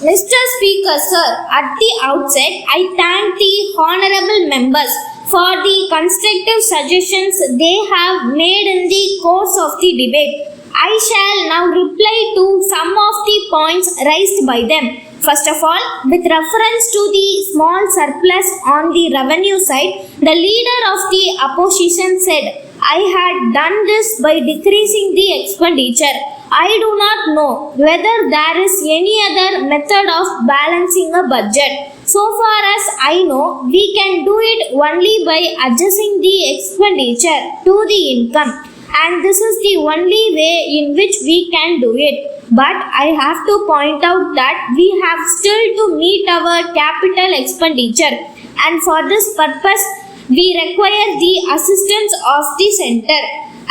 Mr. Speaker, sir, at the outset, I thank the honorable members for the constructive suggestions they have made in the course of the debate. I shall now reply to some of the points raised by them. First of all, with reference to the small surplus on the revenue side, the leader of the opposition said, I had done this by decreasing the expenditure. I do not know whether there is any other method of balancing a budget. So far as I know, we can do it only by adjusting the expenditure to the income, and this is the only way in which we can do it. But I have to point out that we have still to meet our capital expenditure, and for this purpose, we require the assistance of the center.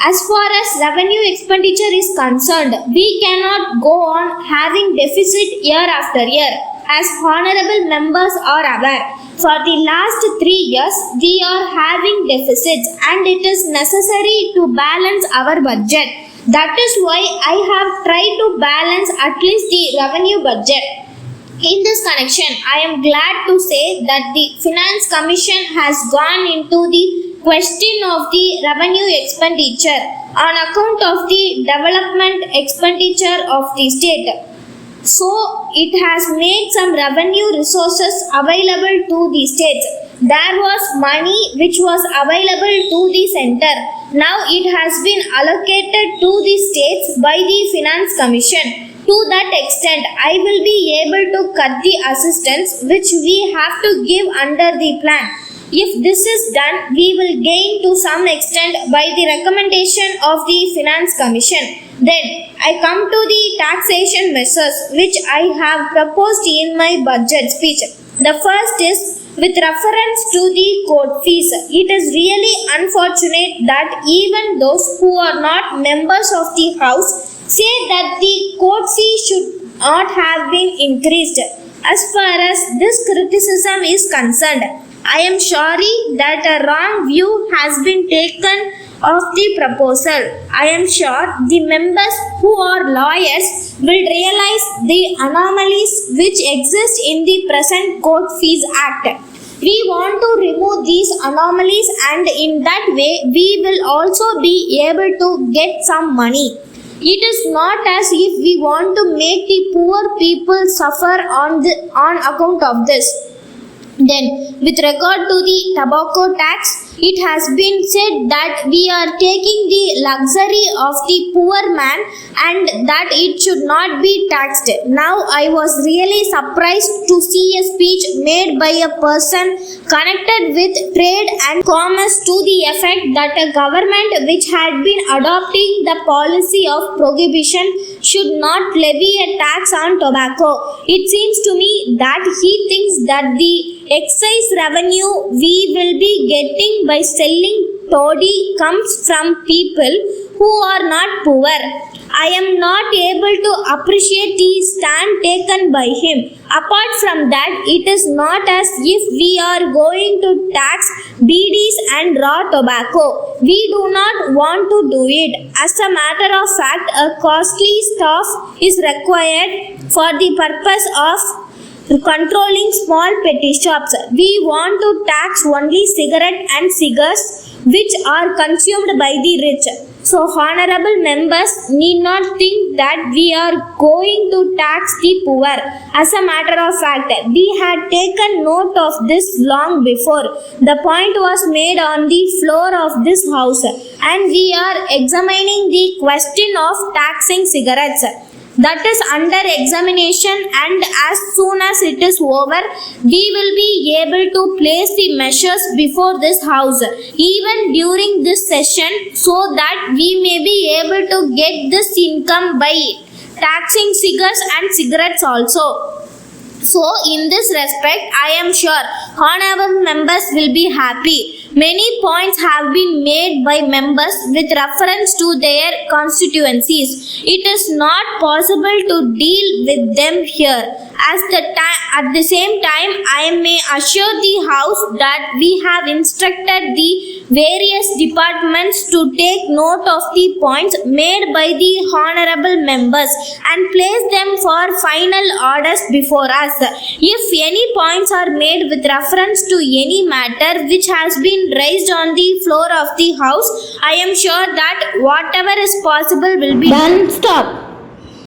As far as revenue expenditure is concerned, we cannot go on having deficit year after year. As honorable members are aware, for the last 3 years, we are having deficits and it is necessary to balance our budget. That is why I have tried to balance at least the revenue budget. In this connection, I am glad to say that the Finance Commission has gone into the question of the revenue expenditure on account of the development expenditure of the state. So, it has made some revenue resources available to the states. There was money which was available to the center. Now it has been allocated to the states by the Finance Commission. To that extent, I will be able to cut the assistance which we have to give under the plan. If this is done, we will gain to some extent by the recommendation of the Finance Commission. Then, I come to the taxation measures which I have proposed in my budget speech. The first is with reference to the court fees. It is really unfortunate that even those who are not members of the House say that the court fee should not have been increased. As far as this criticism is concerned, I am sorry that a wrong view has been taken of the proposal. I am sure the members who are lawyers will realize the anomalies which exist in the present Court Fees Act. We want to remove these anomalies, and in that way we will also be able to get some money. It is not as if we want to make the poor people suffer on account of this. Then, with regard to the tobacco tax, it has been said that we are taking the luxury of the poor man and that it should not be taxed. Now, I was really surprised to see a speech made by a person connected with trade and commerce to the effect that a government which had been adopting the policy of prohibition should not levy a tax on tobacco. It seems to me that he thinks that the excise revenue we will be getting by selling toddy comes from people who are not poor. I am not able to appreciate the stand taken by him. Apart from that, it is not as if we are going to tax BDs and raw tobacco. We do not want to do it. As a matter of fact, a costly staff is required for the purpose of controlling small petty shops. We want to tax only cigarette and cigars which are consumed by the rich. So, honorable members need not think that we are going to tax the poor. As a matter of fact, we had taken note of this long before. The point was made on the floor of this house, and we are examining the question of taxing cigarettes. That is under examination, and as soon as it is over, we will be able to place the measures before this house even during this session, so that we may be able to get this income by taxing cigars and cigarettes also. So, in this respect, I am sure honorable members will be happy. Many points have been made by members with reference to their constituencies. It is not possible to deal with them here. At the same time, I may assure the House that we have instructed the various departments to take note of the points made by the honorable members and place them for final orders before us. If any points are made with reference to any matter which has been raised on the floor of the House, I am sure that whatever is possible will be done. Stop.